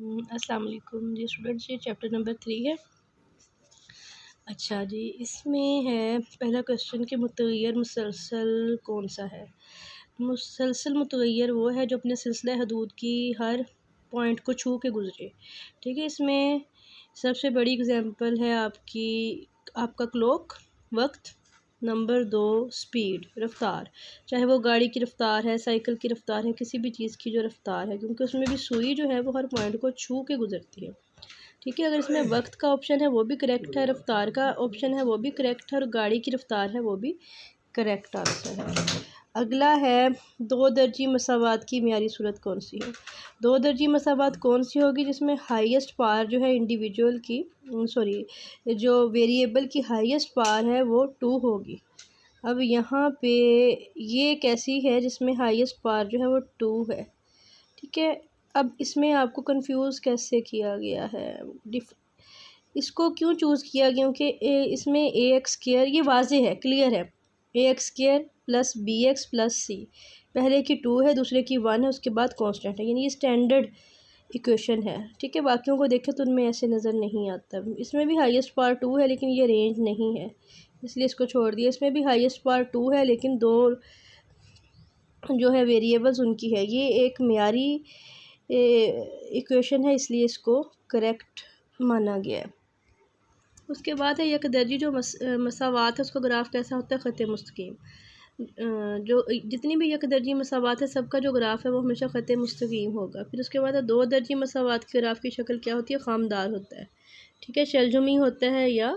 अस्सलाम वालेकुम जी स्टूडेंट्स, ये चैप्टर नंबर 3 है। अच्छा जी, इसमें है पहला क्वेश्चन कि मुतग़य्यर मुसलसल कौन सा है। मुसलसल मुतग़य्यर वो है जो अपने सिलसिला हदूद की हर पॉइंट को छू के गुजरे। ठीक है, इसमें सबसे बड़ी एग्जांपल है आपका क्लॉक, वक्त। नंबर 2 स्पीड, रफ़्तार, चाहे वो गाड़ी की रफ़्तार है, साइकिल की रफ़्तार है, किसी भी चीज़ की जो रफ़्तार है, क्योंकि उसमें भी सुई जो है वो हर पॉइंट को छू के गुजरती है। ठीक है, अगर इसमें वक्त का ऑप्शन है वो भी करेक्ट है, रफ़्तार का ऑप्शन है वो भी करेक्ट है, और गाड़ी की रफ़्तार है वो भी करेक्ट आंसर है। अगला है दो दर्जी मसावात की मियारी सूरत कौन सी है। दो दर्जी मसावात कौन सी होगी जिसमें हाईएस्ट पावर जो है इंडिविजुअल की जो वेरिएबल की हाईएस्ट पावर है वो 2 होगी। अब यहाँ पे ये एक ऐसी है जिसमें हाईएस्ट पावर जो है वो 2 है। ठीक है, अब इसमें आपको कंफ्यूज कैसे किया गया है, इसको क्यों चूज़ किया गया, क्योंकि इसमें ए एक्स स्क्वायर ये वाजे है, क्लियर है। A X square plus B X plus C, पहले की 2 है, दूसरे की 1 है, उसके बाद कांस्टेंट है, यानी ये स्टैंडर्ड इक्वेशन है। ठीक है, बाकियों को देखें तो उनमें ऐसे नज़र नहीं आता। इसमें भी हाईएस्ट पावर 2 है लेकिन ये रेंज नहीं है, इसलिए इसको छोड़ दिया। इसमें भी हाईएस्ट पावर 2 है लेकिन 2 जो है वेरिएबल्स उनकी है, ये एक मियारी इक्वेशन है, इसलिए इसको करेक्ट माना गया है। उसके बाद है यकदर्जी जो मसावात है उसका ग्राफ कैसा होता है, ख़त मुस्तकीम। जो जितनी भी यकदर्जी मसावात है सबका जो ग्राफ है वो हमेशा ख़त मुस्तकीम होगा। फिर उसके बाद है दो दर्जी मसावात के ग्राफ की शक्ल क्या होती है, खामदार होता है। ठीक है, शलजुमी होता है या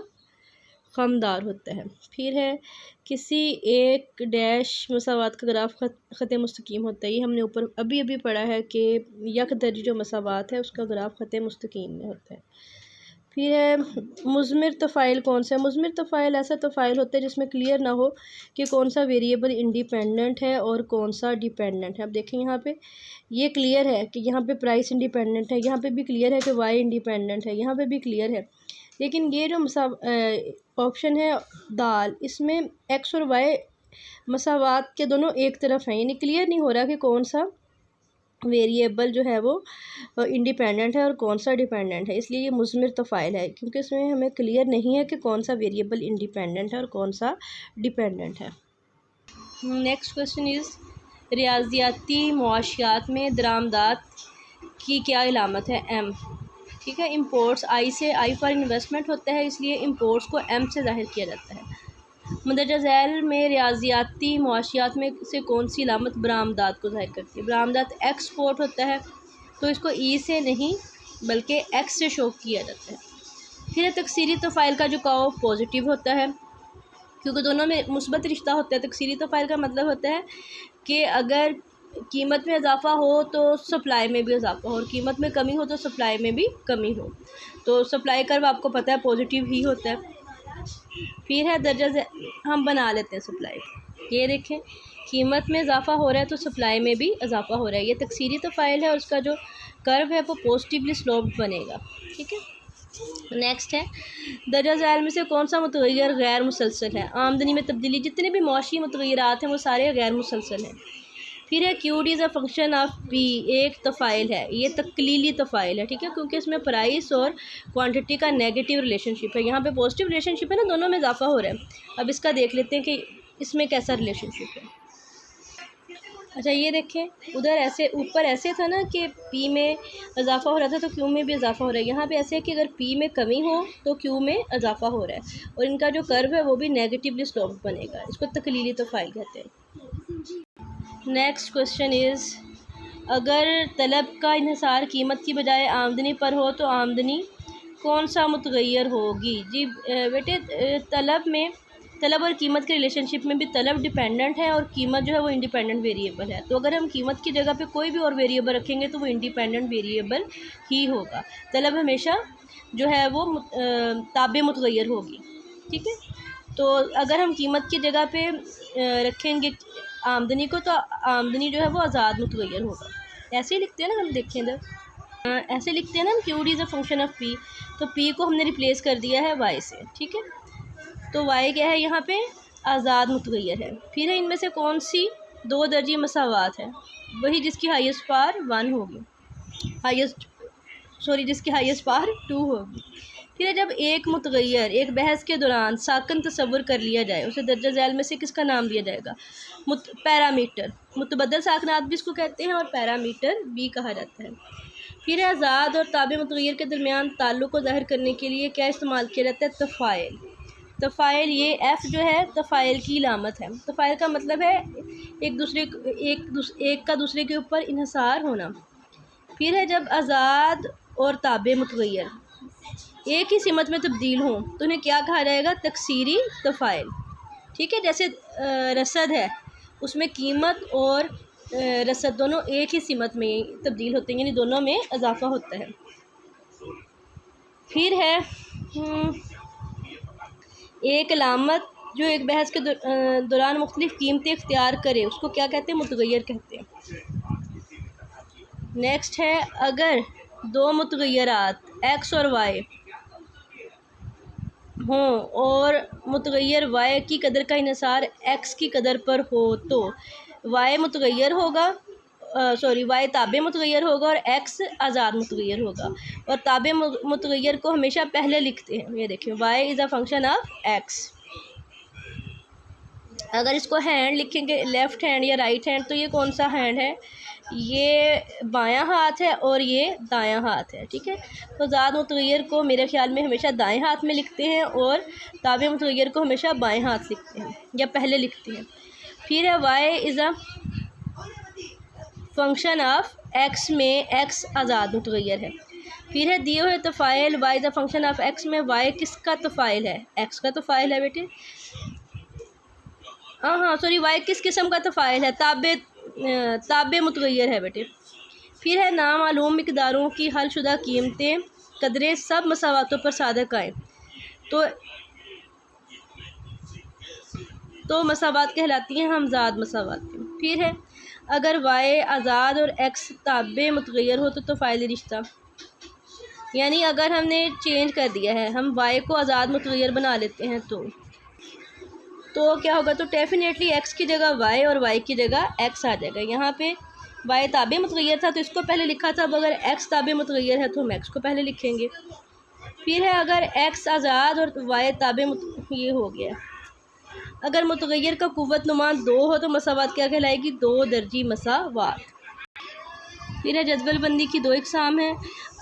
खामदार होता है। फिर है किसी एक डैश मसावात का ग्राफ ख़त मुस्तकीम होता है। ये हमने ऊपर अभी अभी पढ़ा है कि यकदर्जी जो मसावात है उसका ग्राफ ख़त मुस्तकीम में होता है। फिर है मुज़मिर तफ़ाइल कौन सा है। मुज़मिर तफ़ाइल ऐसा तफ़ाइल होता है जिसमें क्लियर ना हो कि कौन सा वेरिएबल इंडिपेंडेंट है और कौन सा डिपेंडेंट है। अब देखें यहाँ पे ये क्लियर है कि यहाँ पे प्राइस इंडिपेंडेंट है, यहाँ पे भी क्लियर है कि वाई इंडिपेंडेंट है, यहाँ पे भी क्लियर है। लेकिन ये जो ऑप्शन है दाल, इसमें एक्स और वाई मसावात के दोनों एक तरफ हैं, यानी क्लियर नहीं हो रहा कि कौन सा वेरिएबल जो है वो इंडिपेंडेंट है और कौन सा डिपेंडेंट है, इसलिए ये मुज़मिर तफ़ाइल है, क्योंकि इसमें हमें क्लियर नहीं है कि कौन सा वेरिएबल इंडिपेंडेंट है और कौन सा डिपेंडेंट है। नेक्स्ट क्वेश्चन इज़ रियाज़ियाती मुआशियात में दरामदात की क्या इलामत है, एम। ठीक है, इम्पोर्ट्स आई से, आई फॉर इन्वेस्टमेंट होता है, इसलिए इम्पोर्ट्स को एम से ज़ाहिर किया जाता है। मंदरजा झैल में रियाजियाती मुआशियात में से कौन सी इलामत बरामदात को ज़ाहिर करती है। बरामदात एक्सपोर्ट होता है तो इसको ई से नहीं बल्कि एक्स से शो किया जाता है। फिर तकसीरी तफ़ाइल का झुकाव पॉजिटिव होता है, क्योंकि दोनों में मुस्बत रिश्ता होता है। तकसीरी तफ़ाइल का मतलब होता है कि अगर कीमत में इजाफ़ा हो तो सप्लाई में भी इजाफ़ा हो, और कीमत में कमी हो तो सप्लाई में भी कमी हो। तो सप्लाई कर्व आपको पता है पॉजिटिव ही होता है। फिर है दर्जा से हम बना लेते हैं सप्लाई, ये देखें कीमत में इजाफ़ा हो रहा है तो सप्लाई में भी इजाफ़ा हो रहा है। ये तकसीरी तफ़ाइल है और उसका जो कर्व है वो पॉजिटिवली स्लोप्ड बनेगा। ठीक है, नेक्स्ट है दर्जा ज़ैल में से कौन सा मुतग़य्यर गैर मुसलसल है। आमदनी में तब्दीली, जितने भी मौशी मुतग़य्यरात हैं वो सारे गैर मुसलसल हैं। फिर है Q D is a function of P, एक तफ़ाइल है, ये तकलीली तफ़ाइल है। ठीक है, क्योंकि इसमें प्राइस और क्वांटिटी का नेगेटिव रिलेशनशिप है, यहाँ पे पॉजिटिव रिलेशनशिप है ना, दोनों में इजाफा हो रहा है। अब इसका देख लेते हैं कि इसमें कैसा रिलेशनशिप है। अच्छा, ये देखें उधर ऐसे ऊपर ऐसे था ना कि पी में इजाफा हो रहा था तो क्यू में भी इजाफा हो रहा है। यहाँ पे ऐसे है कि अगर पी में कमी हो तो क्यू में इजाफा हो रहा है, और इनका जो कर्व है वो भी नेगेटिवली स्लोप बनेगा। इसको तकलीली तफ़ाइल कहते हैं। नेक्स्ट क्वेश्चन इज़ अगर तलब का इन्हिसार कीमत की बजाय आमदनी पर हो तो आमदनी कौन सा मुतग़य्यर होगी। जी बेटे, तलब और कीमत के रिलेशनशिप में भी तलब डिपेंडेंट है और कीमत जो है वो इंडिपेंडेंट वेरिएबल है। तो अगर हम कीमत की जगह पे कोई भी और वेरिएबल रखेंगे तो वो इंडिपेंडेंट वेरिएबल ही होगा। तलब हमेशा जो है वो ताबे मुतग़य्यर होगी। ठीक है, तो अगर हम कीमत की जगह पे रखेंगे आमदनी को तो आमदनी जो है वो आज़ाद मुतग़य्यर होगा। ऐसे ही लिखते हैं ना हम, देखें इधर ऐसे लिखते हैं ना हम, Q D is a function of P, तो पी को हमने रिप्लेस कर दिया है वाई से। ठीक है, तो वाई क्या है यहाँ पे, आज़ाद मुतग़य्यर है। फिर है इनमें से कौन सी दो दर्जी मसावात है, वही जिसकी हाईएस्ट पावर 1 होगी, हाईएस्ट सॉरी जिसकी हाईएस्ट पावर 2 होगी। फिर जब एक मुतगय्यर एक बहस के दौरान साकन तस्वुर कर लिया जाए, उसे दर्जा झैल में से किसका नाम दिया जाएगा? पैरामीटर। मुतबद्दल साकनात भी इसको कहते हैं और पैरामीटर भी कहा जाता है। फिर आज़ाद और ताबे मुतगय्यर के दरमियान ताल्लुक़ को ज़ाहिर करने के लिए क्या इस्तेमाल किया जाता है? तफ़ाइल। तफ़ाइल, ये एफ़ जो है तफ़ाइल की इलामत है। तफ़ाइल का मतलब है एक का दूसरे के ऊपर इन्हिसार होना। फिर है जब आज़ाद और ताबे मुतगय्यर एक ही सिमत में तब्दील हों तो उन्हें क्या कहा जाएगा? तकसीरी तफ़ाइल। ठीक है, जैसे रसद है, उसमें कीमत और रसद दोनों एक ही सिमत में तब्दील होते हैं, यानी दोनों में इजाफ़ा होता है। फिर है एक अलामत जो एक बहस के दौरान मुख्तलिफ़ कीमतें इख्तियार करे, उसको क्या कहते हैं? मुतगय्यर कहते हैं। नेक्स्ट है, अगर दो मुतगय्यरात एक्स और वाई हों और मुतगय्यर वाई की कदर का इन्हिसार एक्स की कदर पर हो तो वाई मुतगय्यर होगा, वाई ताबे मुतगय्यर होगा और एक्स आज़ाद मुतगय्यर होगा। और ताबे मुतगय्यर को हमेशा पहले लिखते हैं। ये देखिए, y is a function of x. अगर इसको हैंड लिखेंगे, लेफ़्ट हैंड या राइट हैंड, तो ये कौन सा हैंड है? ये बायां हाथ है और ये दायां हाथ है। ठीक है, तो आज़ाद मुतगय्यर को मेरे ख्याल में हमेशा दाएं हाथ में लिखते हैं और ताबे मुतगय्यर को हमेशा बाएं हाथ लिखते हैं या पहले लिखते हैं। फिर है Y is a function of X में एक्स आज़ाद मुतगय्यर है। फिर है दिए हुए तफ़ाइल Y is a function of X में वाई किसका तफ़ाइल है? एक्स का तफ़ाइल है बेटे। वाई किस किस्म का तफ़ाइल है? ताबे मुतगय्यर है बेटे। फिर है नामालूम मिक़दारों की हलशुदा कीमतें कदरें सब मसावातों पर सादक आएँ तो मसावात कहलाती हैं हमजाद मसावात। फिर है अगर वाई आज़ाद और एक्स ताबे मुतगय्यर हो तो तफ़ाइली रिश्ता, यानी अगर हमने चेंज कर दिया है, हम वाई को आज़ाद मुतगय्यर बना लेते हैं तो क्या होगा? तो डेफिनेटली एक्स की जगह वाई और वाई की जगह एक्स आ जाएगा। यहाँ पे वाई ताबे मुतगय्यर था तो इसको पहले लिखा था, अब अगर एक्स ताबे मुतगय्यर है तो हम एक्स को पहले लिखेंगे। फिर है अगर एक्स आज़ाद और वाई ताबे ये हो गया। अगर मुतगय्यर का कुव्वत नुमा 2 हो तो मसावात क्या कहलाएगी? 2 दर्जी मसावात। फिर है जदवल बंदी की 2 इक़साम है।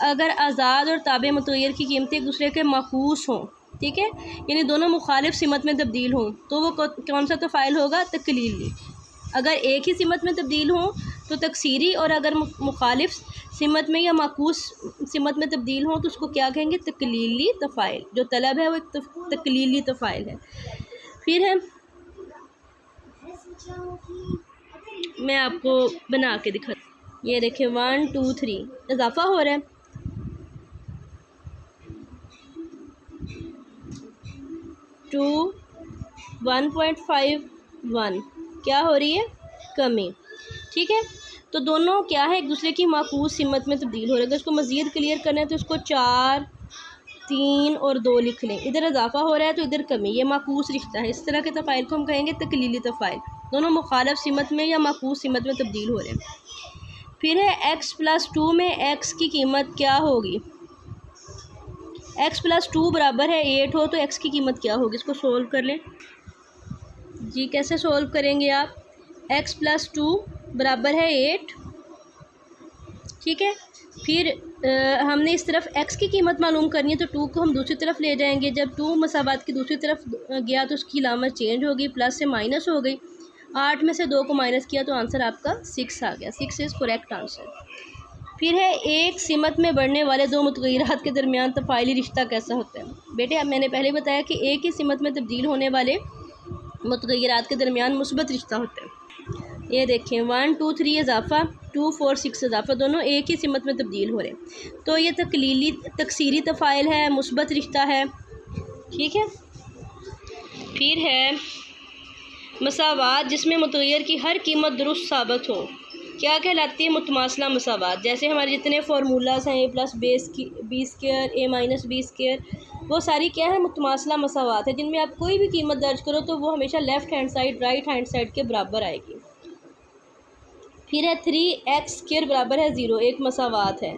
अगर आज़ाद और ताबे मुतगय्यर की कीमतें एक दूसरे के माकूस हों, ठीक है, यानी दोनों मुखालिफ सिमत में तब्दील हों, तो वो कौन सा तफ़ाइल होगा? तकलीली। अगर एक ही सिमत में तब्दील हों तो तकसीरी, और अगर मुखालिफ सिमत में या माकूस सिमत में तब्दील हों तो उसको क्या कहेंगे? तकलीली तफ़ाइल। जो तलब है वो एक तकलीली तफ़ाइल है। फिर है, मैं आपको बना के दिखा, ये देखिए 1 2 3 इजाफ़ा हो रहा है। 2 1.51 क्या हो रही है? कमी। ठीक है, तो दोनों क्या है? एक दूसरे की माकूस सिमत में तब्दील हो रहे हैं। अगर इसको मज़ीद क्लियर करना है तो इसको 4 3 और 2 लिख लें। इधर इजाफ़ा हो रहा है तो इधर कमी, ये माकूस रिश्ता है। इस तरह के तफ़ाइल को हम कहेंगे तकलीली तफ़ाइल। दोनों मुखालिफ सिमत में या माकूस सिमत में तब्दील हो रहे हैं। फिर है x+2 में x की कीमत क्या होगी? x+2 बराबर है 8 हो तो x की कीमत क्या होगी? इसको सोल्व कर लें जी। कैसे सोल्व करेंगे आप? x+2 बराबर है 8, ठीक है। फिर हमने इस तरफ x की कीमत मालूम करनी है तो 2 को हम दूसरी तरफ ले जाएंगे। जब 2 मसावात की दूसरी तरफ गया तो उसकी इलामत चेंज हो गई, प्लस से माइनस हो गई। 8 में से 2 को माइनस किया तो आंसर आपका 6 आ गया। 6 इज़ करेक्ट आंसर। फिर है एक सिमत में बढ़ने वाले 2 मुतगय्यरात के दरमियान तफ़ाइली रिश्ता कैसा होता है? बेटे मैंने पहले बताया कि एक ही सिमत में तब्दील होने वाले मुतगय्यरात के दरमियान मुस्बत रिश्ता होता है। ये देखें 1 2 3 इजाफ़ा, 2 4 6 इजाफ़ा, दोनों एक ही सिमत में तब्दील हो रहे हैं। तो ये तकसीरी तफ़ाइल है, मुस्बत रिश्ता है, ठीक है। फिर है मसावात जिसमें मुतगय्यर की हर कीमत दुरुस्त साबित हो, क्या कहलाती है? मुतमासला मसावात। जैसे हमारे जितने फार्मूलाज हैं a+b² a-b², वो सारी क्या है? मुतमासला मसावात है, जिनमें आप कोई भी कीमत दर्ज करो तो वो हमेशा left hand side right hand side के बराबर आएगी। फिर है 3x² बराबर है 0, एक मसावात है।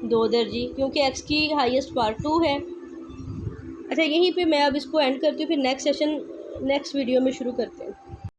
2 दर्जी, क्योंकि एक्स की हाईएस्ट पावर 2 है। अच्छा, यहीं पे मैं अब इसको एंड करती हूँ, फिर नेक्स्ट सेशन नेक्स्ट वीडियो में शुरू करते हैं।